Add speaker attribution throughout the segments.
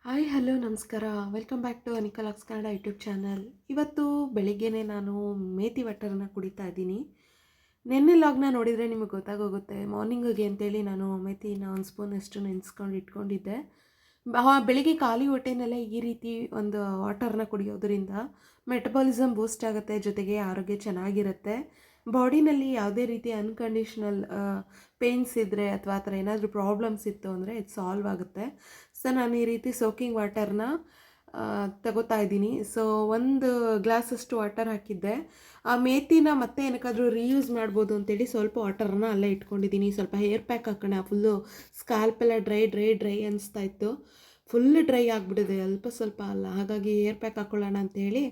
Speaker 1: Hi hello ನಮಸ್ಕಾರ. Welcome back to Anika looks Kannada YouTube channel. ಇವತ್ತು ಬೆಳಿಗ್ಗೆನೇ ನಾನು ಮೇಥಿ ವಾಟರನ್ನ ಕುಡಿತಾ ಇದ್ದೀನಿ. ನೆನ್ನೆ ಲಾಗ್ನ ನೋಡಿದರೆ ನಿಮಗೆ ಗೊತ್ತಾಗೋಗುತ್ತೆ. ಮಾರ್ನಿಂಗಿಗೆ ಅಂತೇಳಿ ನಾನು ಮೇಥಿನ ಒಂದು ಸ್ಪೂನಷ್ಟು ನೆನೆಸ್ಕೊಂಡು ಇಟ್ಕೊಂಡಿದ್ದೆ. ಬೆಳಿಗ್ಗೆ ಖಾಲಿ ಹೊಟ್ಟೆನಲ್ಲೇ ಈ ರೀತಿ ಒಂದು ವಾಟರ್ನ ಕುಡಿಯೋದ್ರಿಂದ ಮೆಟಬಾಲಿಸಮ್ ಬೂಸ್ಟ್ ಆಗುತ್ತೆ, ಜೊತೆಗೆ ಆರೋಗ್ಯ ಚೆನ್ನಾಗಿರುತ್ತೆ. ಬಾಡಿನಲ್ಲಿ ಯಾವುದೇ ರೀತಿ ಅನ್ಕಂಡೀಷ್ನಲ್ ಪೇಯ್ನ್ಸ್ ಇದ್ದರೆ ಅಥವಾ ಆ ಥರ ಏನಾದರೂ ಪ್ರಾಬ್ಲಮ್ಸ್ ಇತ್ತು ಅಂದರೆ ಇದು ಸಾಲ್ವ್ ಆಗುತ್ತೆ. ಸೊ ನಾನು ಈ ರೀತಿ ಸೋಕಿಂಗ್ ವಾಟರ್ನ ತಗೋತಾ ಇದ್ದೀನಿ. ಸೊ ಒಂದು ಗ್ಲಾಸಷ್ಟು ವಾಟರ್ ಹಾಕಿದ್ದೆ. ಆ ಮೇಥಿನ ಮತ್ತೆ ಏನಕ್ಕಾದರೂ ರೀಯೂಸ್ ಮಾಡ್ಬೋದು ಅಂತೇಳಿ ಸ್ವಲ್ಪ ವಾಟರನ್ನ ಅಲ್ಲೇ ಇಟ್ಕೊಂಡಿದ್ದೀನಿ. ಸ್ವಲ್ಪ ಹೇರ್ ಪ್ಯಾಕ್ ಹಾಕೋಣ, ಫುಲ್ಲು ಸ್ಕ್ಯಾಲ್ಪೆಲ್ಲ ಡ್ರೈ ಡ್ರೈ ಡ್ರೈ ಅನಿಸ್ತಾ ಇತ್ತು. ಫುಲ್ ಡ್ರೈ ಆಗಿಬಿಟ್ಟಿದೆ, ಅಲ್ಪ ಸ್ವಲ್ಪ ಅಲ್ಲ. ಹಾಗಾಗಿ ಹೇರ್ ಪ್ಯಾಕ್ ಹಾಕ್ಕೊಳ್ಳೋಣ ಅಂತೇಳಿ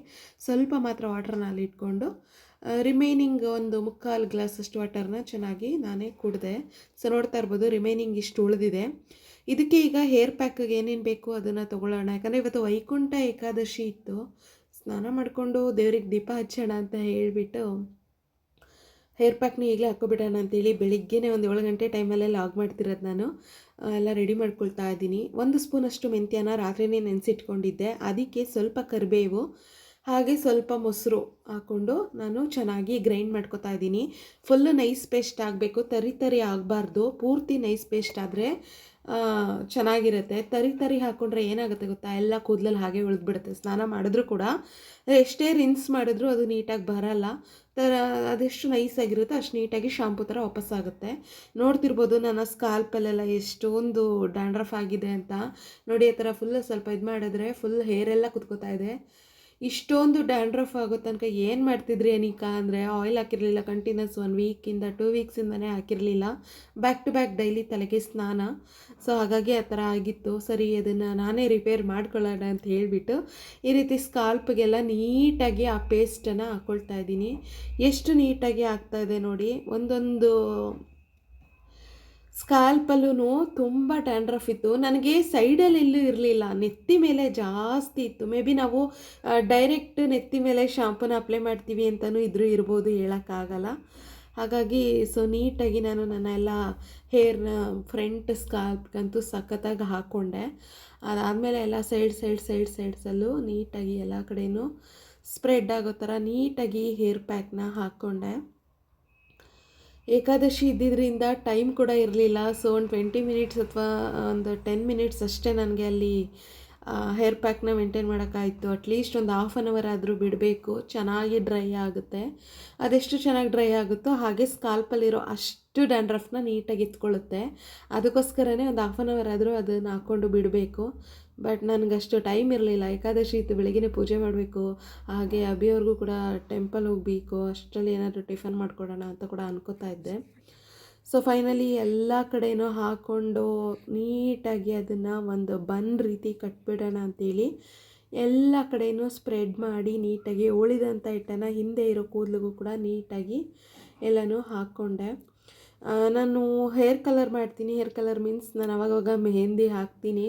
Speaker 1: ಸ್ವಲ್ಪ ಮಾತ್ರ ವಾಟರ್ನ ಅಲ್ಲಿ ಇಟ್ಕೊಂಡು ರಿಮೈನಿಂಗ್ ಒಂದು ಮುಕ್ಕಾಲು ಗ್ಲಾಸಷ್ಟು ವಾಟರ್ನ ಚೆನ್ನಾಗಿ ನಾನೇ ಕುಡಿದೆ. ಸೊ ನೋಡ್ತಾ ಇರ್ಬೋದು ರಿಮೈನಿಂಗ್ ಇಷ್ಟು ಉಳಿದಿದೆ. ಇದಕ್ಕೆ ಈಗ ಹೇರ್ ಪ್ಯಾಕ್ಗೆ ಏನೇನು ಬೇಕು ಅದನ್ನು ತೊಗೊಳ್ಳೋಣ. ಯಾಕಂದರೆ ಇವತ್ತು ವೈಕುಂಠ ಏಕಾದಶಿ ಇತ್ತು. ಸ್ನಾನ ಮಾಡಿಕೊಂಡು ದೇವ್ರಿಗೆ ದೀಪ ಹಚ್ಚೋಣ ಅಂತ ಹೇಳಿಬಿಟ್ಟು ಹೇರ್ ಪ್ಯಾಕ್ನ ಈಗಲೇ ಹಾಕ್ಕೊಬಿಡೋಣ ಅಂತೇಳಿ ಬೆಳಿಗ್ಗೆನೇ ಒಂದು 7 ಗಂಟೆ ಟೈಮಲ್ಲೇ ಲಾಗ್ ಮಾಡ್ತಿರೋದು ನಾನು. ಎಲ್ಲ ರೆಡಿ ಮಾಡ್ಕೊಳ್ತಾ ಇದ್ದೀನಿ. 1 ಸ್ಪೂನಷ್ಟು ಮೆಂತ್ಯನ ರಾತ್ರಿನೇ ನೆನೆಸಿಟ್ಕೊಂಡಿದ್ದೆ. ಅದಕ್ಕೆ ಸ್ವಲ್ಪ ಕರಿಬೇವು ಹಾಗೆ ಸ್ವಲ್ಪ ಮೊಸರು ಹಾಕ್ಕೊಂಡು ನಾನು ಚೆನ್ನಾಗಿ ಗ್ರೈಂಡ್ ಮಾಡ್ಕೊತಾ ಇದ್ದೀನಿ. ಫುಲ್ಲು ನೈಸ್ ಪೇಸ್ಟ್ ಆಗಬೇಕು, ತರಿ ತರಿ ಆಗಬಾರ್ದು. ಪೂರ್ತಿ ನೈಸ್ ಪೇಸ್ಟ್ ಆದರೆ ಚೆನ್ನಾಗಿರುತ್ತೆ. ತರಿ ತರಿ ಹಾಕ್ಕೊಂಡ್ರೆ ಏನಾಗುತ್ತೆ ಗೊತ್ತಾ, ಎಲ್ಲ ಕೂದಲಲ್ಲಿ ಹಾಗೆ ಉಳಿದ್ಬಿಡುತ್ತೆ. ಸ್ನಾನ ಮಾಡಿದ್ರೂ ಕೂಡ ಎಷ್ಟೇ ರಿನ್ಸ್ ಮಾಡಿದ್ರೂ ಅದು ನೀಟಾಗಿ ಬರಲ್ಲ. ಅದೆಷ್ಟು ನೈಸಾಗಿರುತ್ತೋ ಅಷ್ಟು ನೀಟಾಗಿ ಶಾಂಪು ಥರ ವಾಪಸ್ಸಾಗುತ್ತೆ. ನೋಡ್ತಿರ್ಬೋದು ನನ್ನ ಸ್ಕಾಲ್ಪಲ್ಲೆಲ್ಲ ಎಷ್ಟೊಂದು ಡ್ಯಾಂಡ್ರಫ್ ಆಗಿದೆ ಅಂತ. ನೋಡಿ, ಆ ಥರ ಫುಲ್ಲು ಸ್ವಲ್ಪ ಇದು ಮಾಡಿದ್ರೆ ಫುಲ್ ಹೇರೆಲ್ಲ ಕುತ್ಕೋತಾ ಇದೆ. ಇಷ್ಟೊಂದು ಡ್ಯಾಂಡ್ರಫ್ ಆಗೋ ತನಕ ಏನು ಮಾಡ್ತಿದ್ರಿ ಅನಿಕಾ ಅಂದರೆ, ಆಯಿಲ್ ಹಾಕಿರಲಿಲ್ಲ ಕಂಟಿನ್ಯೂಸ್ 1 ವೀಕಿಂದ 2 ವೀಕ್ಸಿಂದನೇ ಹಾಕಿರಲಿಲ್ಲ. ಬ್ಯಾಕ್ ಟು ಬ್ಯಾಕ್ ಡೈಲಿ ತಲೆಗೆ ಸ್ನಾನ. ಸೊ ಹಾಗಾಗಿ ಆ ಥರ ಆಗಿತ್ತು. ಸರಿ, ಅದನ್ನು ನಾನೇ ರಿಪೇರ್ ಮಾಡ್ಕೊಳ್ಳೋಣ ಅಂತ ಹೇಳಿಬಿಟ್ಟು ಈ ರೀತಿ ಸ್ಕಾಲ್ಪ್ಗೆಲ್ಲ ನೀಟಾಗಿ ಆ ಪೇಸ್ಟನ್ನು ಹಾಕ್ಕೊಳ್ತಾ ಇದ್ದೀನಿ. ಎಷ್ಟು ನೀಟಾಗಿ ಆಗ್ತಾಯಿದೆ ನೋಡಿ. ಒಂದೊಂದು ಸ್ಕಾಲ್ಪಲ್ಲೂ ತುಂಬ ಡ್ಯಾಂಡ್ರಫ್ ಇತ್ತು. ನನಗೆ ಸೈಡಲ್ಲಿ ಎಲ್ಲೂ ಇರಲಿಲ್ಲ, ನೆತ್ತಿ ಮೇಲೆ ಜಾಸ್ತಿ ಇತ್ತು. ಮೇ ಬಿ ನಾವು ಡೈರೆಕ್ಟ್ ನೆತ್ತಿ ಮೇಲೆ ಶಾಂಪೂನ ಅಪ್ಲೈ ಮಾಡ್ತೀವಿ ಅಂತಲೂ ಇರ್ಬೋದು, ಹೇಳೋಕ್ಕಾಗಲ್ಲ. ಹಾಗಾಗಿ ಸೊ ನೀಟಾಗಿ ನಾನು ನನ್ನ ಎಲ್ಲ ಹೇರ್ನ ಫ್ರಂಟ್ ಸ್ಕಾಲ್ಪ್ಗಂತೂ ಸಖತ್ತಾಗಿ ಹಾಕ್ಕೊಂಡೆ. ಅದಾದಮೇಲೆ ಎಲ್ಲ ಸೈಡ್ಸಲ್ಲೂ ನೀಟಾಗಿ ಎಲ್ಲ ಕಡೆಯೂ ಸ್ಪ್ರೆಡ್ ಆಗೋ ಥರ ನೀಟಾಗಿ ಹೇರ್ ಪ್ಯಾಕ್ನ ಹಾಕ್ಕೊಂಡೆ. ಏಕಾದಶಿ ಇದ್ದಿದ್ದರಿಂದ ಟೈಮ್ ಕೂಡ ಇರಲಿಲ್ಲ. ಸೊ ಒಂದು 20 ಮಿನಿಟ್ಸ್ ಅಥವಾ ಒಂದು 10 ಮಿನಿಟ್ಸ್ ಅಷ್ಟೇ ನನಗೆ ಅಲ್ಲಿ ಹೇರ್ ಪ್ಯಾಕ್ನ ಮೇಂಟೈನ್ ಮಾಡೋಕ್ಕಾಯಿತು. ಅಟ್ಲೀಸ್ಟ್ ಒಂದು ಹಾಫ್ ಆನ್ ಅವರ್ ಆದರೂ ಬಿಡಬೇಕು, ಚೆನ್ನಾಗಿ ಡ್ರೈ ಆಗುತ್ತೆ. ಅದೆಷ್ಟು ಚೆನ್ನಾಗಿ ಡ್ರೈ ಆಗುತ್ತೋ ಹಾಗೆ ಸ್ಕಾಲ್ಪಲ್ಲಿರೋ ಅಷ್ಟು ಡ್ಯಾಂಡ್ರಫ್ನ ನೀಟಾಗಿ ಎತ್ಕೊಳ್ಳುತ್ತೆ. ಅದಕ್ಕೋಸ್ಕರನೇ ಒಂದು ಹಾಫ್ ಆನ್ ಅವರ್ ಆದರೂ ಅದನ್ನು ಹಾಕ್ಕೊಂಡು ಬಿಡಬೇಕು. ಬಟ್ ನನಗಷ್ಟು ಟೈಮ್ ಇರಲಿಲ್ಲ. ಏಕಾದಶಿ ಇತ್ತು, ಬೆಳಗ್ಗೆ ಪೂಜೆ ಮಾಡಬೇಕು, ಹಾಗೆ ಅಭಿಯವ್ರಿಗೂ ಕೂಡ ಟೆಂಪಲ್ ಹೋಗಬೇಕು. ಅಷ್ಟರಲ್ಲಿ ಏನಾದರೂ ಟಿಫನ್ ಮಾಡ್ಕೊಡೋಣ ಅಂತ ಕೂಡ ಅನ್ಕೋತಾ ಇದ್ದೆ. ಸೊ ಫೈನಲಿ ಎಲ್ಲ ಕಡೆಯೂ ಹಾಕ್ಕೊಂಡು ನೀಟಾಗಿ ಅದನ್ನು ಒಂದು ಬನ್ ರೀತಿ ಕಟ್ಬಿಡೋಣ ಅಂತೇಳಿ ಎಲ್ಲ ಕಡೆಯೂ ಸ್ಪ್ರೆಡ್ ಮಾಡಿ ನೀಟಾಗಿ ಉಳಿದಂಥ ಹಿಟ್ಟನ್ನು ಹಿಂದೆ ಇರೋ ಕೂದಲಿಗೂ ಕೂಡ ನೀಟಾಗಿ ಎಲ್ಲನೂ ಹಾಕ್ಕೊಂಡೆ. ನಾನು ಹೇರ್ ಕಲರ್ ಮಾಡ್ತೀನಿ. ಹೇರ್ ಕಲರ್ ಮೀನ್ಸ್ ನಾನು ಅವಾಗವಾಗ ಮೆಹಂದಿ ಹಾಕ್ತೀನಿ.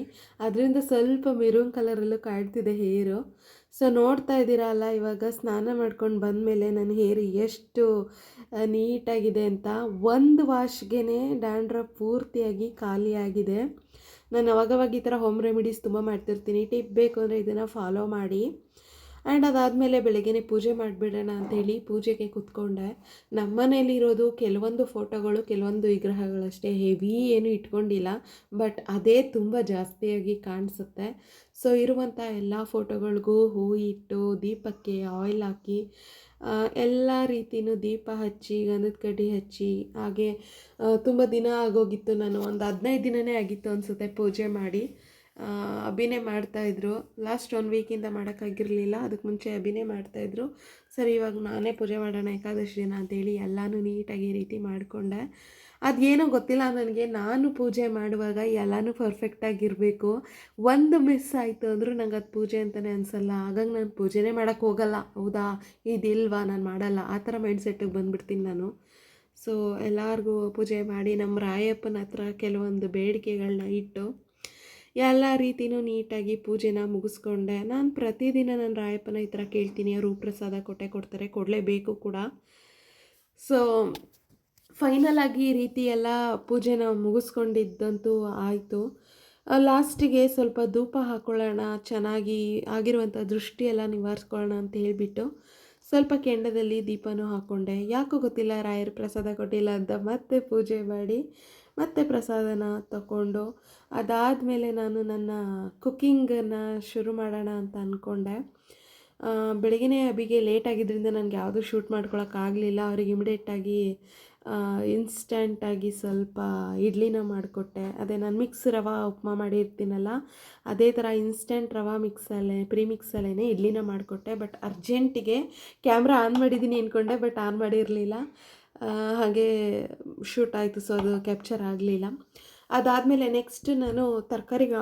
Speaker 1: ಅದರಿಂದ ಸ್ವಲ್ಪ ಮೆರೂನ್ ಕಲರಲ್ಲೂ ಕಾಡ್ತಿದೆ ಹೇರು. ಸೊ ನೋಡ್ತಾ ಇದ್ದೀರಾ ಅಲ್ಲ, ಇವಾಗ ಸ್ನಾನ ಮಾಡ್ಕೊಂಡು ಬಂದಮೇಲೆ ನನ್ನ ಹೇರ್ ಎಷ್ಟು ನೀಟಾಗಿದೆ ಅಂತ. ಒಂದು ವಾಶ್ಗೆ ಡ್ಯಾಂಡ್ರಫ್ ಪೂರ್ತಿಯಾಗಿ ಖಾಲಿಯಾಗಿದೆ. ನಾನು ಅವಾಗವಾಗ ಈ ಥರ ಹೋಮ್ ರೆಮಿಡೀಸ್ ತುಂಬ ಮಾಡ್ತಿರ್ತೀನಿ. ಟಿಪ್ ಬೇಕು ಅಂದರೆ ಇದನ್ನು ಫಾಲೋ ಮಾಡಿ. ಆ್ಯಂಡ್ ಅದಾದಮೇಲೆ ಬೆಳಗ್ಗೆ ಪೂಜೆ ಮಾಡಿಬಿಡೋಣ ಅಂಥೇಳಿ ಪೂಜೆಗೆ ಕೂತ್ಕೊಂಡೆ. ನಮ್ಮ ಮನೇಲಿರೋದು ಕೆಲವೊಂದು ಫೋಟೋಗಳು, ಕೆಲವೊಂದು ವಿಗ್ರಹಗಳಷ್ಟೇ, ಹೆವಿ ಏನೂ ಇಟ್ಕೊಂಡಿಲ್ಲ. ಬಟ್ ಅದೇ ತುಂಬ ಜಾಸ್ತಿಯಾಗಿ ಕಾಣಿಸುತ್ತೆ. ಸೊ ಇರುವಂಥ ಎಲ್ಲ ಫೋಟೋಗಳಿಗೂ ಹೂವು ಇಟ್ಟು ದೀಪಕ್ಕೆ ಆಯಿಲ್ ಹಾಕಿ ಎಲ್ಲ ರೀತಿಯೂ ದೀಪ ಹಚ್ಚಿ, ಗಂಧದ ಕಡ್ಡಿ ಹಚ್ಚಿ, ಹಾಗೆ ತುಂಬ ದಿನ ಆಗೋಗಿತ್ತು. ನಾನು ಒಂದು 15 ದಿನವೇ ಆಗಿತ್ತು ಅನಿಸುತ್ತೆ ಪೂಜೆ ಮಾಡಿ. ಅಭಿನೇ ಮಾಡ್ತಾಯಿದ್ರು. ಲಾಸ್ಟ್ 1 ವೀಕಿಂದ ಮಾಡೋಕ್ಕಾಗಿರಲಿಲ್ಲ. ಅದಕ್ಕೆ ಮುಂಚೆ ಅಭಿನೇ ಮಾಡ್ತಾಯಿದ್ರು. ಸರಿ, ಇವಾಗ ನಾನೇ ಪೂಜೆ ಮಾಡೋಣ ಏಕಾದಶಿ ದಿನ ಅಂತೇಳಿ ಎಲ್ಲನೂ ನೀಟಾಗಿ ಈ ರೀತಿ ಮಾಡಿಕೊಂಡೆ. ಅದೇನೋ ಗೊತ್ತಿಲ್ಲ ನನಗೆ, ನಾನು ಪೂಜೆ ಮಾಡುವಾಗ ಎಲ್ಲನೂ ಪರ್ಫೆಕ್ಟಾಗಿರಬೇಕು. ಒಂದು ಮಿಸ್ ಆಯಿತು ಅಂದರೂ ನಂಗೆ ಅದು ಪೂಜೆ ಅಂತಲೇ ಅನಿಸಲ್ಲ. ಹಾಗಾಗಿ ನಾನು ಪೂಜೆನೇ ಮಾಡೋಕ್ಕೆ ಹೋಗಲ್ಲ. ಹೌದಾ, ಇದಿಲ್ವಾ, ನಾನು ಮಾಡಲ್ಲ, ಆ ಥರ ಮೈಂಡ್ಸೆಟ್ಟಿಗೆ ಬಂದುಬಿಡ್ತೀನಿ ನಾನು. ಸೊ ಎಲ್ಲರಿಗೂ ಪೂಜೆ ಮಾಡಿ ನಮ್ಮ ರಾಯಪ್ಪನ ಹತ್ರ ಕೆಲವೊಂದು ಬೇಡಿಕೆಗಳನ್ನ ಇಟ್ಟು ಎಲ್ಲ ರೀತಿಯೂ ನೀಟಾಗಿ ಪೂಜೆನ ಮುಗಿಸ್ಕೊಂಡೆ. ನಾನು ಪ್ರತಿದಿನ ನನ್ನ ರಾಯಪ್ಪನ ಈ ಥರ ಕೇಳ್ತೀನಿ, ಅವರು ಪ್ರಸಾದ ಕೊಡ್ತಾರೆ, ಕೊಡಲೇಬೇಕು ಕೂಡ. ಸೊ ಫೈನಲ್ ಆಗಿ ಈ ರೀತಿ ಎಲ್ಲ ಪೂಜೆನ ಮುಗಿಸ್ಕೊಂಡಿದ್ದಂತೂ ಆಯಿತು. ಲಾಸ್ಟಿಗೆ ಸ್ವಲ್ಪ ಧೂಪ ಹಾಕ್ಕೊಳ್ಳೋಣ, ಚೆನ್ನಾಗಿ ಆಗಿರುವಂಥ ದೃಷ್ಟಿ ಎಲ್ಲ ನಿವಾರಿಸ್ಕೊಳ್ಳೋಣ ಅಂತ ಹೇಳಿಬಿಟ್ಟು ಸ್ವಲ್ಪ ಕೆಂಡದಲ್ಲಿ ದೀಪನೂ ಹಾಕ್ಕೊಂಡೆ. ಯಾಕೋ ಗೊತ್ತಿಲ್ಲ ರಾಯರು ಪ್ರಸಾದ ಕೊಟ್ಟಿಲ್ಲ ಅಂತ ಮತ್ತೆ ಪೂಜೆ ಮಾಡಿ ಮತ್ತೆ ಪ್ರಸಾದನ ತಗೊಂಡು ಅದಾದಮೇಲೆ ನಾನು ನನ್ನ ಕುಕ್ಕಿಂಗನ್ನು ಶುರು ಮಾಡೋಣ ಅಂತ ಅಂದ್ಕೊಂಡೆ. ಬೆಳಗ್ಗೆನೇ ಅಬಿಗೆ ಲೇಟ್ ಆಗಿದ್ದರಿಂದ ನನಗೆ ಯಾವುದೂ ಶೂಟ್ ಮಾಡ್ಕೊಳಕ್ಕಾಗಲಿಲ್ಲ. ಅವ್ರಿಗೆ ಇಮಿಡಿಯೇಟಾಗಿ ಇನ್ಸ್ಟಂಟಾಗಿ ಸ್ವಲ್ಪ ಇಡ್ಲಿನ ಮಾಡಿಕೊಟ್ಟೆ. ಅದೇ ನಾನು ಮಿಕ್ಸ್ ರವೆ ಉಪ್ಮಾ ಮಾಡಿರ್ತೀನಲ್ಲ, ಅದೇ ಥರ ಇನ್ಸ್ಟಂಟ್ ರವೆ ಮಿಕ್ಸಲ್ಲೇ ಪ್ರೀಮಿಕ್ಸಲ್ಲೇ ಇಡ್ಲಿನ ಮಾಡಿಕೊಟ್ಟೆ. ಬಟ್ ಅರ್ಜೆಂಟಿಗೆ ಕ್ಯಾಮ್ರಾ ಆನ್ ಮಾಡಿದ್ದೀನಿ ಅಂದ್ಕೊಂಡೆ, ಬಟ್ ಆನ್ ಮಾಡಿರಲಿಲ್ಲ. ಹಾಗೆ ಶೂಟ್ ಆಯಿತು, ಸೊ ಅದು ಕ್ಯಾಪ್ಚರ್ ಆಗಲಿಲ್ಲ. ಅದಾದಮೇಲೆ ನೆಕ್ಸ್ಟ್ ನಾನು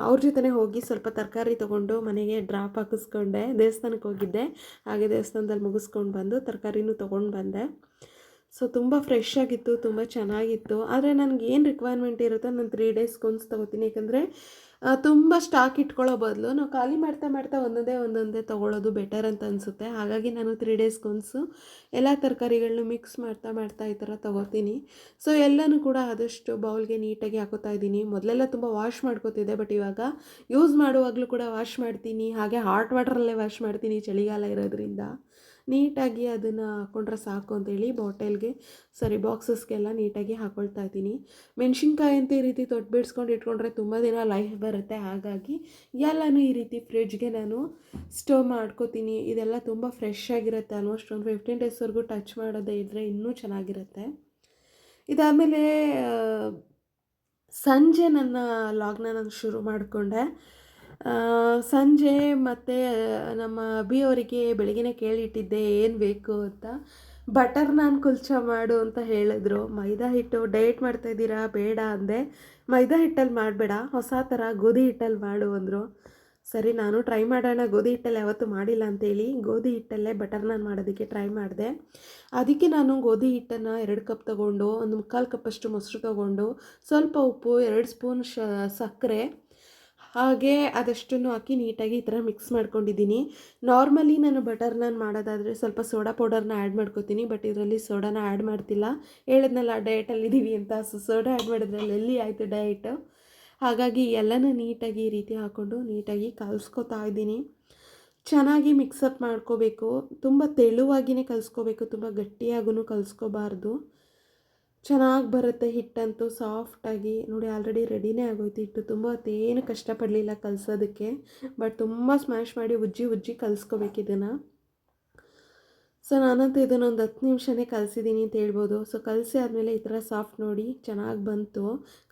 Speaker 1: ಅವ್ರ ಜೊತೆನೇ ಹೋಗಿ ಸ್ವಲ್ಪ ತರಕಾರಿ ತೊಗೊಂಡು ಮನೆಗೆ ಡ್ರಾಪ್ ಹಾಕಿಸ್ಕೊಂಡೆ. ದೇವಸ್ಥಾನಕ್ಕೆ ಹೋಗಿದ್ದೆ, ಹಾಗೆ ದೇವಸ್ಥಾನದಲ್ಲಿ ಮುಗಿಸ್ಕೊಂಡು ಬಂದು ತರಕಾರಿನೂ ತೊಗೊಂಡು ಬಂದೆ. ಸೊ ತುಂಬ ಫ್ರೆಶ್ ಆಗಿತ್ತು, ತುಂಬ ಚೆನ್ನಾಗಿತ್ತು. ಆದರೆ ನನಗೆ ಏನು ರಿಕ್ವೈರ್ಮೆಂಟ್ ಇರುತ್ತೋ ನಾನು 3 ಡೇಸ್ಗೊಂದು ತೊಗೋತೀನಿ. ಯಾಕಂದರೆ ತುಂಬ ಸ್ಟಾಕ್ ಇಟ್ಕೊಳ್ಳೋ ಬದಲು ನಾವು ಖಾಲಿ ಮಾಡ್ತಾ ಮಾಡ್ತಾ ಒಂದೊಂದೇ ತೊಗೊಳ್ಳೋದು ಬೆಟರ್ ಅಂತ ಅನಿಸುತ್ತೆ. ಹಾಗಾಗಿ ನಾನು 3 ಡೇಸ್ಗೊಂದು ಎಲ್ಲ ತರಕಾರಿಗಳನ್ನೂ ಮಿಕ್ಸ್ ಮಾಡ್ತಾ ಈ ಥರ ತೊಗೋತೀನಿ. ಸೊ ಎಲ್ಲನೂ ಕೂಡ ಆದಷ್ಟು ಬೌಲ್ಗೆ ನೀಟಾಗಿ ಹಾಕೋತಾ ಇದ್ದೀನಿ. ಮೊದಲೆಲ್ಲ ತುಂಬ ವಾಶ್ ಮಾಡ್ಕೋತಿದ್ದೆ, ಬಟ್ ಇವಾಗ ಯೂಸ್ ಮಾಡುವಾಗಲೂ ಕೂಡ ವಾಶ್ ಮಾಡ್ತೀನಿ. ಹಾಗೆ ಹಾಟ್ ವಾಟರಲ್ಲೇ ವಾಶ್ ಮಾಡ್ತೀನಿ, ಚಳಿಗಾಲ ಇರೋದ್ರಿಂದ. ನೀಟಾಗಿ ಅದನ್ನು ಹಾಕ್ಕೊಂಡ್ರೆ ಸಾಕು ಅಂತೇಳಿ ಬಾಕ್ಸಸ್ಗೆಲ್ಲ ನೀಟಾಗಿ ಹಾಕ್ಕೊಳ್ತಾ ಇದ್ದೀನಿ. ಮೆಣಸಿನ್ಕಾಯಿ ಅಂತ ಈ ರೀತಿ ತೊಟ್ಟು ಬಿಡಿಸ್ಕೊಂಡು ಇಟ್ಕೊಂಡ್ರೆ ತುಂಬ ದಿನ ಲೈಫ್ ಬರುತ್ತೆ. ಹಾಗಾಗಿ ಎಲ್ಲನೂ ಈ ರೀತಿ ಫ್ರಿಡ್ಜ್ಗೆ ನಾನು ಸ್ಟೋವ್ ಮಾಡ್ಕೋತೀನಿ. ಇದೆಲ್ಲ ತುಂಬ ಫ್ರೆಶ್ ಆಗಿರುತ್ತೆ. ಆಲ್ಮೋಸ್ಟ್ ಒಂದು 15 ಡೇಸ್ವರೆಗೂ ಟಚ್ ಮಾಡೋದೇ ಇದ್ದರೆ ಇನ್ನೂ ಚೆನ್ನಾಗಿರುತ್ತೆ. ಇದಾದಮೇಲೆ ಸಂಜೆ ನನ್ನ ಲಾಗ್ನ ನಾನು ಶುರು ಮಾಡಿಕೊಂಡೆ. ಸಂಜೆ ಮತ್ತು ನಮ್ಮ ಅಭಿಯವರಿಗೆ ಬೆಳಗ್ಗೆನೇ ಕೇಳಿಟ್ಟಿದ್ದೆ ಏನು ಬೇಕು ಅಂತ. ಬಟರ್ ನಾನ್ ಕುಲ್ಚಾ ಮಾಡು ಅಂತ ಹೇಳಿದ್ರು. ಮೈದಾ ಹಿಟ್ಟು ಡಯಟ್ ಮಾಡ್ತಾಯಿದ್ದೀರಾ ಬೇಡ ಅಂದೆ. ಮೈದಾ ಹಿಟ್ಟಲ್ಲಿ ಮಾಡಬೇಡ, ಹೊಸ ಥರ ಗೋಧಿ ಹಿಟ್ಟಲ್ಲಿ ಮಾಡು ಅಂದರು. ಸರಿ, ನಾನು ಟ್ರೈ ಮಾಡೋಣ, ಗೋಧಿ ಹಿಟ್ಟಲ್ಲಿ ಯಾವತ್ತೂ ಮಾಡಿಲ್ಲ ಅಂತೇಳಿ ಗೋಧಿ ಹಿಟ್ಟಲ್ಲೇ ಬಟರ್ ನಾನ್ ಮಾಡೋದಕ್ಕೆ ಟ್ರೈ ಮಾಡಿದೆ. ಅದಕ್ಕೆ ನಾನು ಗೋಧಿ ಹಿಟ್ಟನ್ನು 2 ಕಪ್ ತೊಗೊಂಡು, ಒಂದು 3/4 ಕಪ್ಪಷ್ಟು ಮೊಸರು ತೊಗೊಂಡು, ಸ್ವಲ್ಪ ಉಪ್ಪು, 2 ಸ್ಪೂನ್ ಸಕ್ಕರೆ, ಹಾಗೆ ಅದಷ್ಟನ್ನು ಹಾಕಿ ನೀಟಾಗಿ ಈ ಥರ ಮಿಕ್ಸ್ ಮಾಡ್ಕೊಂಡಿದ್ದೀನಿ. ನಾರ್ಮಲಿ ನಾನು ಬಟರ್ ನಾನ್ ಮಾಡೋದಾದರೆ ಸ್ವಲ್ಪ ಸೋಡಾ ಪೌಡರ್ನ ಆ್ಯಡ್ ಮಾಡ್ಕೋತೀನಿ, ಬಟ್ ಇದರಲ್ಲಿ ಸೋಡಾನ ಆ್ಯಡ್ ಮಾಡ್ತಿಲ್ಲ. ಹೇಳಿದ್ನಲ್ಲ ಡಯಟಲ್ಲಿದ್ದೀವಿ ಅಂತ, ಸೊ ಸೋಡಾ ಆ್ಯಡ್ ಮಾಡಿದ್ರಲ್ಲಿ ಎಲ್ಲಿ ಆಯಿತು ಡಯಟ್. ಹಾಗಾಗಿ ಎಲ್ಲನೂ ನೀಟಾಗಿ ಈ ರೀತಿ ಹಾಕ್ಕೊಂಡು ನೀಟಾಗಿ ಕಲಿಸ್ಕೊತಾ ಇದ್ದೀನಿ. ಚೆನ್ನಾಗಿ ಮಿಕ್ಸಪ್ ಮಾಡ್ಕೋಬೇಕು. ತುಂಬ ತೆಳುವಾಗಿಯೇ ಕಲಿಸ್ಕೋಬೇಕು, ತುಂಬ ಗಟ್ಟಿಯಾಗೂ ಕಲಿಸ್ಕೋಬಾರ್ದು. ಚೆನ್ನಾಗಿ ಬರುತ್ತೆ ಹಿಟ್ಟಂತೂ ಸಾಫ್ಟಾಗಿ. ನೋಡಿ, ಆಲ್ರೆಡಿ ರೆಡಿನೇ ಆಗೋಯ್ತು ಹಿಟ್ಟು. ತುಂಬ ಹೊತ್ತೇನು ಕಷ್ಟಪಡಲಿಲ್ಲ ಕಲಿಸೋದಕ್ಕೆ, ಬಟ್ ತುಂಬ ಸ್ಮ್ಯಾಶ್ ಮಾಡಿ ಉಜ್ಜಿ ಕಲಿಸ್ಕೋಬೇಕು ಇದನ್ನು. ಸೊ ನಾನಂತೂ ಇದನ್ನೊಂದು 10 ನಿಮಿಷನೇ ಕಲಿಸಿದ್ದೀನಿ ಅಂತ ಹೇಳ್ಬೋದು. ಸೊ ಕಲಸಿ ಆದಮೇಲೆ ಈ ಥರ ಸಾಫ್ಟ್ ನೋಡಿ ಚೆನ್ನಾಗಿ ಬಂತು.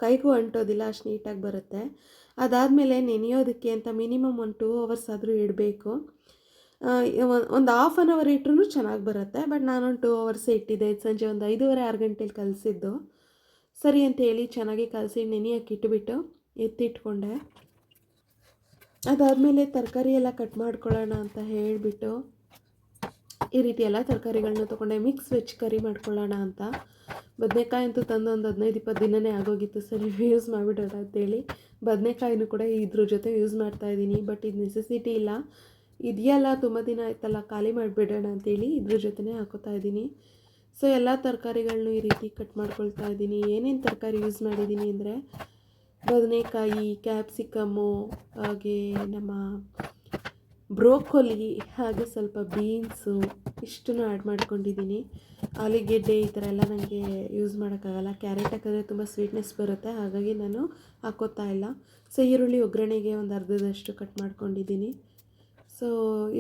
Speaker 1: ಕೈಗೂ ಅಂಟೋದಿಲ್ಲ, ಅಷ್ಟು ನೀಟಾಗಿ ಬರುತ್ತೆ. ಅದಾದಮೇಲೆ ನೆನೆಯೋದಕ್ಕೆ ಅಂತ ಮಿನಿಮಮ್ ಒಂದು 2 ಅವರ್ಸ್ ಆದರೂ ಇಡಬೇಕು. ಒಂದು ಹಾಫ್ ಆನ್ ಅವರ್ ಇಟ್ಟರೂ ಚೆನ್ನಾಗಿ ಬರುತ್ತೆ, ಬಟ್ ನಾನೊಂದು 2 ಅವರ್ಸೇ ಇಟ್ಟಿದ್ದೆ. ಸಂಜೆ ಒಂದು 5:30-6 ಗಂಟೆಲಿ ಕಲಿಸಿದ್ದು. ಸರಿ ಅಂತೇಳಿ ಚೆನ್ನಾಗಿ ಕಲಸಿ ನೆನೆಯೋಕೆ ಇಟ್ಬಿಟ್ಟು ಎತ್ತಿಟ್ಕೊಂಡೆ. ಅದಾದಮೇಲೆ ತರಕಾರಿ ಎಲ್ಲ ಕಟ್ ಮಾಡ್ಕೊಳ್ಳೋಣ ಅಂತ ಹೇಳಿಬಿಟ್ಟು ಈ ರೀತಿ ಎಲ್ಲ ತರಕಾರಿಗಳನ್ನ ತೊಗೊಂಡೆ. ಮಿಕ್ಸ್ ವೆಜ್ ಕರಿ ಮಾಡ್ಕೊಳ್ಳೋಣ ಅಂತ. ಬದನೆಕಾಯಿ ಅಂತೂ ತಂದು ಒಂದು 15-20 ದಿನವೇ ಆಗೋಗಿತ್ತು. ಸರಿ ಯೂಸ್ ಮಾಡಿಬಿಡೋಣ ಅಂತೇಳಿ ಬದನೆಕಾಯಿನೂ ಕೂಡ ಇದ್ರ ಜೊತೆ ಯೂಸ್ ಮಾಡ್ತಾಯಿದ್ದೀನಿ. ಬಟ್ ಇದು ನೆಸೆಸಿಟಿ ಇಲ್ಲ, ಇದೆಯಲ್ಲ ತುಂಬ ದಿನ ಆಯ್ತಲ್ಲ, ಖಾಲಿ ಮಾಡಿಬಿಡೋಣ ಅಂತೇಳಿ ಇದ್ರ ಜೊತೆನೇ ಹಾಕೋತಾ ಇದ್ದೀನಿ. ಸೊ ಎಲ್ಲ ತರಕಾರಿಗಳನ್ನೂ ಈ ರೀತಿ ಕಟ್ ಮಾಡ್ಕೊಳ್ತಾ ಇದ್ದೀನಿ. ಏನೇನು ತರಕಾರಿ ಯೂಸ್ ಮಾಡಿದ್ದೀನಿ ಅಂದರೆ ಬದನೆಕಾಯಿ, ಕ್ಯಾಪ್ಸಿಕಮ್ಮು, ಹಾಗೆ ನಮ್ಮ ಬ್ರೋಕೊಲಿ, ಹಾಗೆ ಸ್ವಲ್ಪ ಬೀನ್ಸು, ಇಷ್ಟನ್ನು ಆ್ಯಡ್ ಮಾಡ್ಕೊಂಡಿದ್ದೀನಿ. ಆಲೂಗೆಡ್ಡೆ ಈ ಥರ ಎಲ್ಲ ನನಗೆ ಯೂಸ್ ಮಾಡೋಕ್ಕಾಗಲ್ಲ. ಕ್ಯಾರೆಟ್ ಹಾಕಿದ್ರೆ ತುಂಬ ಸ್ವೀಟ್ನೆಸ್ ಬರುತ್ತೆ, ಹಾಗಾಗಿ ನಾನು ಹಾಕೋತಾ ಇಲ್ಲ. ಸೊ ಈರುಳ್ಳಿ ಒಗ್ಗರಣೆಗೆ ಒಂದು ಅರ್ಧದಷ್ಟು ಕಟ್ ಮಾಡ್ಕೊಂಡಿದ್ದೀನಿ. ಸೊ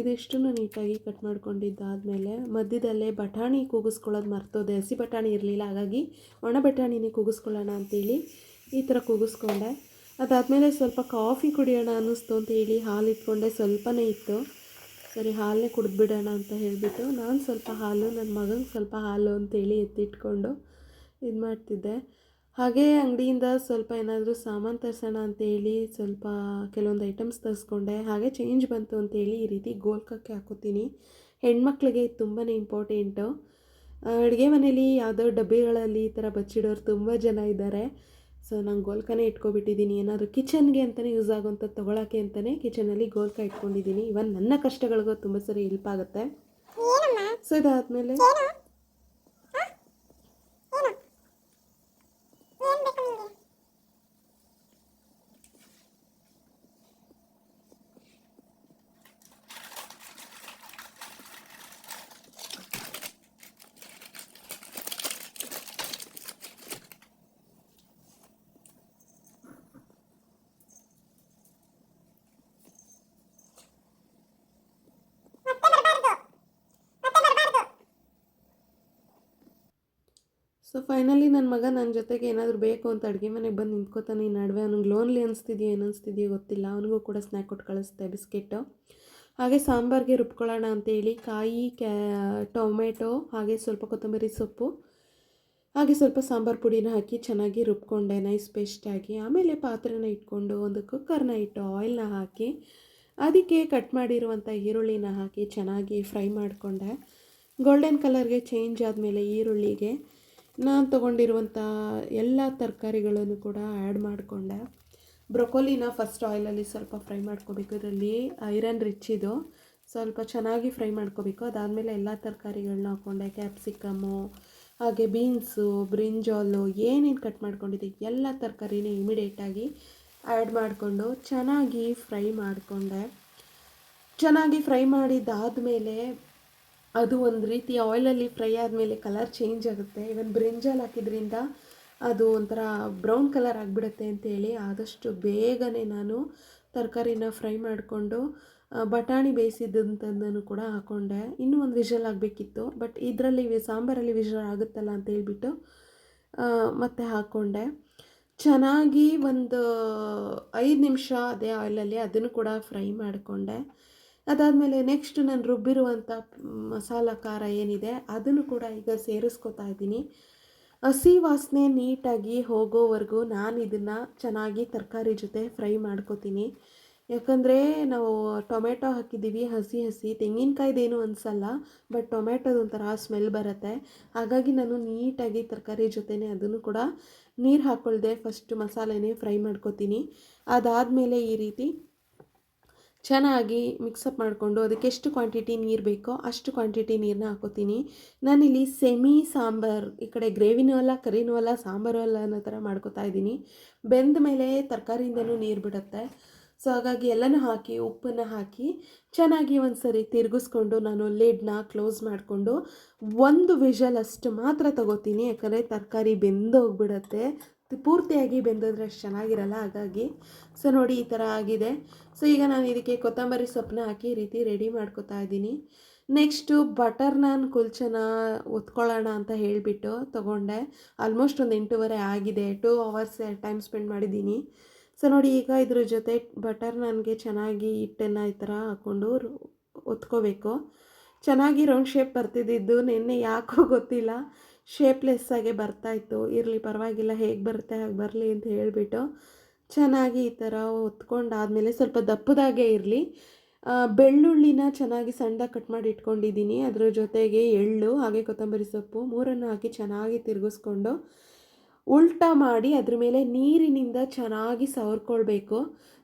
Speaker 1: ಇದಿಷ್ಟನ್ನು ನೀಟಾಗಿ ಕಟ್ ಮಾಡ್ಕೊಂಡಿದ್ದಾದಮೇಲೆ ಮಧ್ಯದಲ್ಲೇ ಬಟಾಣಿ ಕೂಗಿಸ್ಕೊಳ್ಳೋದು ಮರ್ತೋದೆ. ಹಸಿ ಬಟಾಣಿ ಇರಲಿಲ್ಲ, ಹಾಗಾಗಿ ಒಣ ಬಟಾಣಿನೇ ಕೂಗಿಸ್ಕೊಳ್ಳೋಣ ಅಂತೇಳಿ ಈ ಥರ ಕೂಗಿಸ್ಕೊಂಡೆ. ಅದಾದಮೇಲೆ ಸ್ವಲ್ಪ ಕಾಫಿ ಕುಡಿಯೋಣ ಅನ್ನಿಸ್ತು ಅಂತೇಳಿ ಹಾಲು ಇಟ್ಕೊಂಡೆ. ಸ್ವಲ್ಪನೇ ಇತ್ತು, ಸರಿ ಹಾಲನ್ನೇ ಕುಡಿದ್ಬಿಡೋಣ ಅಂತ ಹೇಳಿಬಿಟ್ಟು ನಾನು ಸ್ವಲ್ಪ ಹಾಲು, ನನ್ನ ಮಗನಿಗೆ ಸ್ವಲ್ಪ ಹಾಲು ಅಂತೇಳಿ ಎತ್ತಿಟ್ಕೊಂಡು ಇದು ಮಾಡ್ತಿದ್ದೆ. ಹಾಗೇ ಅಂಗಡಿಯಿಂದ ಸ್ವಲ್ಪ ಏನಾದರೂ ಸಾಮಾನು ತರಿಸೋಣ ಅಂತೇಳಿ ಸ್ವಲ್ಪ ಕೆಲವೊಂದು ಐಟಮ್ಸ್ ತರಿಸ್ಕೊಂಡೆ. ಹಾಗೆ ಚೇಂಜ್ ಬಂತು ಅಂತೇಳಿ ಈ ರೀತಿ ಗೋಲ್ಕಕ್ಕೆ ಹಾಕೋತೀನಿ. ಹೆಣ್ಮಕ್ಳಿಗೆ ಇದು ತುಂಬಾ ಇಂಪಾರ್ಟೆಂಟು. ಅಡುಗೆ ಮನೇಲಿ ಯಾವುದೋ ಡಬ್ಬಿಗಳಲ್ಲಿ ಈ ಥರ ಬಚ್ಚಿಡೋರು ತುಂಬ ಜನ ಇದ್ದಾರೆ. ಸೊ ನಾನು ಗೋಲ್ಕನೇ ಇಟ್ಕೊಬಿಟ್ಟಿದ್ದೀನಿ. ಏನಾದರೂ ಕಿಚನ್ಗೆ ಅಂತಲೇ ಯೂಸ್ ಆಗೋಂಥದ್ದು ತೊಗೊಳಕ್ಕೆ ಅಂತಲೇ ಕಿಚನಲ್ಲಿ ಗೋಲ್ಕ ಇಟ್ಕೊಂಡಿದ್ದೀನಿ. ಇವನ್ ನನ್ನ ಕಷ್ಟಗಳಿಗೂ ತುಂಬ ಸರಿ ಹೆಲ್ಪ್ ಆಗುತ್ತೆ. ಸೊ ಇದಾದಮೇಲೆ ಸೊ ಫೈನಲಿ ನನ್ನ ಮಗ ನನ್ನ ಜೊತೆಗೆ ಏನಾದರೂ ಬೇಕು ಅಂತ ಅಡುಗೆ ಮನೆಗೆ ಬಂದು ನಿಂತ್ಕೋತಾನೆ. ಈ ನಡುವೆ ಅವ್ನಿಗೆ ಲೋನ್ಲಿ ಅನಿಸ್ತಿದೆಯೋ ಏನು ಅನಿಸ್ತಿದೆಯೋ ಗೊತ್ತಿಲ್ಲ. ಅವನಿಗೂ ಕೂಡ ಸ್ನ್ಯಾಕ್ ಕೊಟ್ಟು ಕಳಿಸ್ದೆ, ಬಿಸ್ಕೆಟು. ಹಾಗೆ ಸಾಂಬಾರಿಗೆ ರುಬ್ಕೊಳ್ಳೋಣ ಅಂತೇಳಿ ಕಾಯಿ, ಟೊಮೆಟೊ, ಹಾಗೆ ಸ್ವಲ್ಪ ಕೊತ್ತಂಬರಿ ಸೊಪ್ಪು, ಹಾಗೆ ಸ್ವಲ್ಪ ಸಾಂಬಾರು ಪುಡಿನ ಹಾಕಿ ಚೆನ್ನಾಗಿ ರುಬ್ಕೊಂಡೆ ನೈಸ್ ಪೇಸ್ಟಾಗಿ. ಆಮೇಲೆ ಪಾತ್ರೆನ ಇಟ್ಕೊಂಡು ಒಂದು ಕುಕ್ಕರ್ನ ಇಟ್ಟು ಆಯಿಲ್ನ ಹಾಕಿ ಅದಕ್ಕೆ ಕಟ್ ಮಾಡಿರುವಂಥ ಈರುಳ್ಳಿನ ಹಾಕಿ ಚೆನ್ನಾಗಿ ಫ್ರೈ ಮಾಡಿಕೊಂಡೆ. ಗೋಲ್ಡನ್ ಕಲರ್ಗೆ ಚೇಂಜ್ ಆದಮೇಲೆ ಈರುಳ್ಳಿಗೆ ನಾನು ತೊಗೊಂಡಿರುವಂಥ ಎಲ್ಲ ತರಕಾರಿಗಳನ್ನು ಕೂಡ ಆ್ಯಡ್ ಮಾಡಿಕೊಂಡೆ. ಬ್ರೊಕೊಲಿನ ಫಸ್ಟ್ ಆಯಿಲಲ್ಲಿ ಸ್ವಲ್ಪ ಫ್ರೈ ಮಾಡ್ಕೋಬೇಕು. ಇದರಲ್ಲಿ ಐರನ್ ರಿಚ್ ಇದು, ಸ್ವಲ್ಪ ಚೆನ್ನಾಗಿ ಫ್ರೈ ಮಾಡ್ಕೋಬೇಕು. ಅದಾದಮೇಲೆ ಎಲ್ಲ ತರಕಾರಿಗಳನ್ನ ಹಾಕ್ಕೊಂಡೆ. ಕ್ಯಾಪ್ಸಿಕಮ್ಮು, ಹಾಗೆ ಬೀನ್ಸು, ಬ್ರಿಂಜಾಲು, ಏನೇನು ಕಟ್ ಮಾಡ್ಕೊಂಡಿದ್ದೆ ಎಲ್ಲ ತರಕಾರಿನ ಇಮಿಡಿಯೇಟಾಗಿ ಆ್ಯಡ್ ಮಾಡಿಕೊಂಡು ಚೆನ್ನಾಗಿ ಫ್ರೈ ಮಾಡಿಕೊಂಡೆ. ಚೆನ್ನಾಗಿ ಫ್ರೈ ಮಾಡಿದ್ದಾದಮೇಲೆ ಅದು ಒಂದು ರೀತಿ ಆಯಿಲಲ್ಲಿ ಫ್ರೈ ಆದಮೇಲೆ ಕಲರ್ ಚೇಂಜ್ ಆಗುತ್ತೆ. ಇವನ್ ಬ್ರಿಂಜಾಲ್ ಹಾಕಿದ್ರಿಂದ ಅದು ಒಂಥರ ಬ್ರೌನ್ ಕಲರ್ ಆಗಿಬಿಡುತ್ತೆ ಅಂತೇಳಿ ಆದಷ್ಟು ಬೇಗನೆ ನಾನು ತರಕಾರಿನ ಫ್ರೈ ಮಾಡಿಕೊಂಡು ಬಟಾಣಿ ಬೇಯಿಸಿದ್ದಂಥದ್ದನ್ನು ಕೂಡ ಹಾಕ್ಕೊಂಡೆ. ಇನ್ನೂ ಒಂದು ವಿಷಲ್ ಆಗಬೇಕಿತ್ತು, ಬಟ್ ಇದರಲ್ಲಿ ಸಾಂಬಾರಲ್ಲಿ ವಿಷಲ್ ಆಗುತ್ತಲ್ಲ ಅಂತ ಹೇಳ್ಬಿಟ್ಟು ಮತ್ತೆ ಹಾಕ್ಕೊಂಡೆ. ಚೆನ್ನಾಗಿ ಒಂದು 5 ನಿಮಿಷ ಅದೇ ಆಯಿಲಲ್ಲಿ ಅದನ್ನು ಕೂಡ ಫ್ರೈ ಮಾಡಿಕೊಂಡೆ. ಅದಾದಮೇಲೆ ನೆಕ್ಸ್ಟ್ ನಾನು ರುಬ್ಬಿರುವಂಥ ಮಸಾಲ ಖಾರ ಏನಿದೆ ಅದನ್ನು ಕೂಡ ಈಗ ಸೇರಿಸ್ಕೊತಾ ಇದ್ದೀನಿ. ಹಸಿ ವಾಸನೆ ನೀಟಾಗಿ ಹೋಗೋವರೆಗೂ ನಾನು ಇದನ್ನು ಚೆನ್ನಾಗಿ ತರಕಾರಿ ಜೊತೆ ಫ್ರೈ ಮಾಡ್ಕೋತೀನಿ. ಯಾಕಂದರೆ ನಾವು ಟೊಮೆಟೊ ಹಾಕಿದ್ದೀವಿ, ಹಸಿ ಹಸಿ ತೆಂಗಿನಕಾಯ್ದೇನು ಅನಿಸಲ್ಲ, ಬಟ್ ಟೊಮೆಟೊದೊಂಥರ ಸ್ಮೆಲ್ ಬರುತ್ತೆ. ಹಾಗಾಗಿ ನಾನು ನೀಟಾಗಿ ತರಕಾರಿ ಜೊತೆನೇ ಅದನ್ನು ಕೂಡ ನೀರು ಹಾಕ್ಕೊಳ್ದೆ ಫಸ್ಟ್ ಮಸಾಲೆನೇ ಫ್ರೈ ಮಾಡ್ಕೋತೀನಿ. ಅದಾದಮೇಲೆ ಈ ರೀತಿ ಚೆನ್ನಾಗಿ ಮಿಕ್ಸಪ್ ಮಾಡಿಕೊಂಡು ಅದಕ್ಕೆ ಎಷ್ಟು ಕ್ವಾಂಟಿಟಿ ನೀರು ಬೇಕೋ ಅಷ್ಟು ಕ್ವಾಂಟಿಟಿ ನೀರನ್ನ ಹಾಕೋತೀನಿ. ನಾನಿಲ್ಲಿ ಸೆಮಿ ಸಾಂಬಾರು, ಈ ಕಡೆ ಗ್ರೇವಿನೂ ಅಲ್ಲ ಕರಿನೂ ಅಲ್ಲ ಸಾಂಬಾರು ಅಲ್ಲ ಅನ್ನೋ ಥರ ಮಾಡ್ಕೋತಾ ಇದ್ದೀನಿ. ಬೆಂದ ಮೇಲೆ ತರಕಾರಿಯಿಂದನೂ ನೀರು ಬಿಡುತ್ತೆ. ಸೊ ಹಾಗಾಗಿ ಎಲ್ಲನೂ ಹಾಕಿ ಉಪ್ಪನ್ನು ಹಾಕಿ ಚೆನ್ನಾಗಿ ಒಂದು ಸರಿ ತಿರುಗಿಸ್ಕೊಂಡು ನಾನು ಲಿಡ್ನ ಕ್ಲೋಸ್ ಮಾಡಿಕೊಂಡು ಒಂದು ವಿಷಲ್ ಅಷ್ಟು ಮಾತ್ರ ತಗೋತೀನಿ. ಯಾಕಂದರೆ ತರಕಾರಿ ಬೆಂದೋಗ್ಬಿಡುತ್ತೆ, ಪೂರ್ತಿಯಾಗಿ ಬೆಂದಿದ್ರೆ ಅಷ್ಟು ಚೆನ್ನಾಗಿರಲ್ಲ. ಹಾಗಾಗಿ ಸೊ ನೋಡಿ ಈ ಥರ ಆಗಿದೆ. ಸೊ ಈಗ ನಾನು ಇದಕ್ಕೆ ಕೊತ್ತಂಬರಿ ಸೊಪ್ಪನ್ನ ಹಾಕಿ ಈ ರೀತಿ ರೆಡಿ ಮಾಡ್ಕೊತಾ ಇದ್ದೀನಿ. ನೆಕ್ಸ್ಟು ಬಟರ್ ನಾನ್ ಕುಲ್ಚನ ಒತ್ಕೊಳ್ಳೋಣ ಅಂತ ಹೇಳಿಬಿಟ್ಟು ತೊಗೊಂಡೆ. ಆಲ್ಮೋಸ್ಟ್ ಒಂದು 8:30 ಆಗಿದೆ. 2 ಅವರ್ಸ್ ಟೈಮ್ ಸ್ಪೆಂಡ್ ಮಾಡಿದ್ದೀನಿ. ಸೊ ನೋಡಿ ಈಗ ಇದ್ರ ಜೊತೆ ಬಟರ್ ನಾನ್ಗೆ ಚೆನ್ನಾಗಿ ಹಿಟ್ಟನ್ನು ಈ ಥರ ಹಾಕ್ಕೊಂಡು ಒತ್ಕೋಬೇಕು. ಚೆನ್ನಾಗಿ ರೌಂಡ್ ಶೇಪ್ ಬರ್ತಿದ್ದಿದ್ದು ನಿನ್ನೆ ಯಾಕೋ ಗೊತ್ತಿಲ್ಲ ಶೇಪ್ಲೆಸ್ ಆಗಿ ಬರ್ತಾಯಿತ್ತು. ಇರಲಿ ಪರವಾಗಿಲ್ಲ, ಹೇಗೆ ಬರುತ್ತೆ ಹಾಗೆ ಬರಲಿ ಅಂತ ಹೇಳಿಬಿಟ್ಟು ಚೆನ್ನಾಗಿ ಈ ಥರ ಒತ್ಕೊಂಡಾದಮೇಲೆ ಸ್ವಲ್ಪ ದಪ್ಪದಾಗೆ ಇರಲಿ. ಬೆಳ್ಳುಳ್ಳಿನ ಚೆನ್ನಾಗಿ ಸಣ್ಣದಾಗಿ ಕಟ್ ಮಾಡಿ ಇಟ್ಕೊಂಡಿದ್ದೀನಿ. ಅದರ ಜೊತೆಗೆ ಎಳ್ಳು ಹಾಗೆ ಕೊತ್ತಂಬರಿ ಸೊಪ್ಪು ಮೂರನ್ನು ಹಾಕಿ ಚೆನ್ನಾಗಿ ತಿರುಗಿಸ್ಕೊಂಡು ಉಲ್ಟಾ ಮಾಡಿ ಅದ್ರ ಮೇಲೆ ನೀರಿನಿಂದ ಚೆನ್ನಾಗಿ ಸವರ್ಕೊಳ್ಬೇಕು.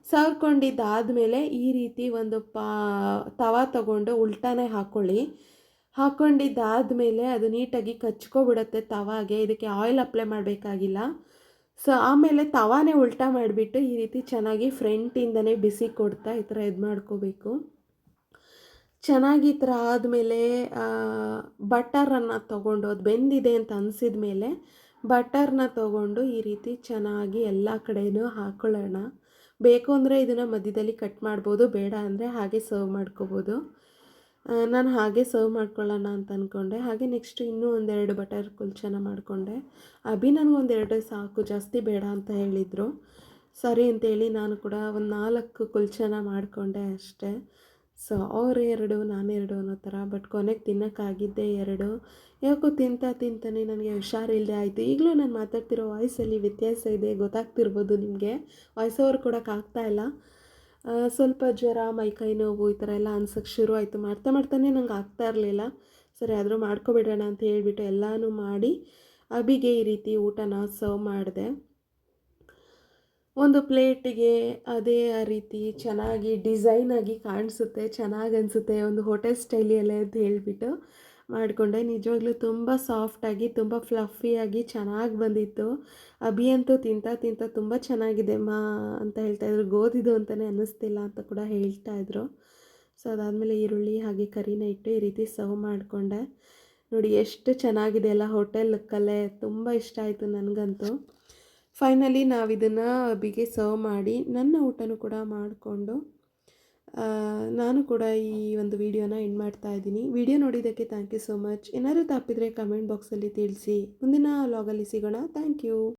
Speaker 1: ಸವರ್ಕೊಂಡಿದ್ದಾದಮೇಲೆ ಈ ರೀತಿ ಒಂದು ತವಾ ತಗೊಂಡು ಉಲ್ಟಾನೇ ಹಾಕ್ಕೊಳ್ಳಿ. ಹಾಕ್ಕೊಂಡಿದ್ದಾದಮೇಲೆ ಅದು ನೀಟಾಗಿ ಕಚ್ಕೊಬಿಡುತ್ತೆ ತವಾಗೆ. ಇದಕ್ಕೆ ಆಯಿಲ್ ಅಪ್ಲೈ ಮಾಡಬೇಕಾಗಿಲ್ಲ. ಸೊ ಆಮೇಲೆ ತವಾನೇ ಉಲ್ಟಾ ಮಾಡಿಬಿಟ್ಟು ಈ ರೀತಿ ಚೆನ್ನಾಗಿ ಫ್ರಂಟಿಂದನೇ ಬಿಸಿ ಕೊಡ್ತಾ ಈ ಥರ ಇದು ಮಾಡ್ಕೋಬೇಕು. ಚೆನ್ನಾಗಿ ಈ ಥರ ಆದಮೇಲೆ ಬಟರನ್ನು ತೊಗೊಂಡು ಅದು ಬೆಂದಿದೆ ಅಂತ ಅನಿಸಿದ ಮೇಲೆ ಬಟರ್ನ ತೊಗೊಂಡು ಈ ರೀತಿ ಚೆನ್ನಾಗಿ ಎಲ್ಲ ಕಡೆಯೂ ಹಾಕ್ಕೊಳ್ಳೋಣ. ಬೇಕು ಅಂದರೆ ಇದನ್ನು ಮಧ್ಯದಲ್ಲಿ ಕಟ್ ಮಾಡ್ಬೋದು, ಬೇಡ ಅಂದರೆ ಹಾಗೆ ಸರ್ವ್ ಮಾಡ್ಕೋಬೋದು. ನಾನು ಹಾಗೆ ಸರ್ವ್ ಮಾಡ್ಕೊಳ್ಳೋಣ ಅಂತ ಅಂದ್ಕೊಂಡೆ. ಹಾಗೆ ನೆಕ್ಸ್ಟ್ ಇನ್ನೂ ಒಂದೆರಡು ಬಟರ್ ಕುಲ್ಚನ ಮಾಡಿಕೊಂಡೆ. ಅಭಿ ನನಗೊಂದೆರಡು ಸಾಕು, ಜಾಸ್ತಿ ಬೇಡ ಅಂತ ಹೇಳಿದರು. ಸರಿ ಅಂತೇಳಿ ನಾನು ಕೂಡ ಒಂದು 4 ಕುಲ್ಚನ ಮಾಡಿಕೊಂಡೆ ಅಷ್ಟೇ. ಸೊ ಅವ್ರು 2 ನಾನು 2 ಅನ್ನೋ ಥರ. ಬಟ್ ಕೊನೆಗೆ ತಿನ್ನೋಕ್ಕಾಗಿದ್ದೆ 2. ಯಾಕೋ ತಿಂತಾನೆ ನನಗೆ ಹುಷಾರಿಲ್ಲದೆ ಆಯಿತು. ಈಗಲೂ ನಾನು ಮಾತಾಡ್ತಿರೋ ವಾಯ್ಸಲ್ಲಿ ವ್ಯತ್ಯಾಸ ಇದೆ, ಗೊತ್ತಾಗ್ತಿರ್ಬೋದು ನಿಮಗೆ. ವಾಯ್ಸ್ ಓವರ್ ಕೊಡೋಕ್ಕಾಗ್ತಾಯಿಲ್ಲ. ಸ್ವಲ್ಪ ಜ್ವರ, ಮೈಕೈ ನೋವು ಈ ಥರ ಎಲ್ಲ ಅನ್ಸೋಕ್ಕೆ ಶುರು ಆಯಿತು. ಮಾಡ್ತಾನೆ ನಂಗೆ ಆಗ್ತಾ ಇರಲಿಲ್ಲ. ಸರಿ ಆದರೂ ಮಾಡ್ಕೊಬಿಡೋಣ ಅಂತ ಹೇಳಿಬಿಟ್ಟು ಎಲ್ಲನೂ ಮಾಡಿ ಅಭಿಗೆ ಈ ರೀತಿ ಊಟನ ಸರ್ವ್ ಮಾಡಿದೆ. ಒಂದು ಪ್ಲೇಟಿಗೆ ಅದೇ ಆ ರೀತಿ ಚೆನ್ನಾಗಿ ಡಿಸೈನಾಗಿ ಕಾಣಿಸುತ್ತೆ, ಚೆನ್ನಾಗಿ ಅನಿಸುತ್ತೆ, ಒಂದು ಹೋಟೆಲ್ ಸ್ಟೈಲಿಯಲ್ಲೇ ಅಂತ ಹೇಳಿಬಿಟ್ಟು ಮಾಡಿಕೊಂಡೆ. ನಿಜವಾಗ್ಲೂ ತುಂಬ ಸಾಫ್ಟಾಗಿ ತುಂಬ ಫ್ಲಫಿಯಾಗಿ ಚೆನ್ನಾಗಿ ಬಂದಿತ್ತು. ಅಭಿ ಅಂತೂ ತಿಂತ ತುಂಬ ಚೆನ್ನಾಗಿದೆ ಅಂತ ಹೇಳ್ತಾಯಿದ್ರು. ಗೋಧಿದು ಅಂತಲೇ ಅನ್ನಿಸ್ತಿಲ್ಲ ಅಂತ ಕೂಡ ಹೇಳ್ತಾಯಿದ್ರು. ಸೊ ಅದಾದಮೇಲೆ ಈರುಳ್ಳಿ ಹಾಗೆ ಕರಿನ ಇಟ್ಟು ಈ ರೀತಿ ಸರ್ವ್ ಮಾಡಿಕೊಂಡೆ. ನೋಡಿ ಎಷ್ಟು ಚೆನ್ನಾಗಿದೆ ಅಲ್ಲ, ಹೋಟೆಲ್ ಲುಕ್ಕಲ್ಲೇ. ತುಂಬ ಇಷ್ಟ ಆಯಿತು ನನಗಂತೂ. ಫೈನಲಿ ನಾವಿದನ್ನು ಅಭಿಗೆ ಸರ್ವ್ ಮಾಡಿ ನನ್ನ ಊಟನೂ ಕೂಡ ಮಾಡಿಕೊಂಡು ಆ, ನಾನು ಕೂಡ ಈ ಒಂದು ವಿಡಿಯೋನ ಎಂಡ್ ಮಾಡ್ತಾ ಇದ್ದೀನಿ. ವಿಡಿಯೋ ನೋಡಿದ್ದಕ್ಕೆ ಥ್ಯಾಂಕ್ ಯು ಸೋ ಮಚ್. ಏನಾದರೂ ತಪ್ಪಿದರೆ ಕಮೆಂಟ್ ಬಾಕ್ಸಲ್ಲಿ ತಿಳಿಸಿ. ಮುಂದಿನ ವ್ಲಾಗಲ್ಲಿ ಸಿಗೋಣ. Thank you.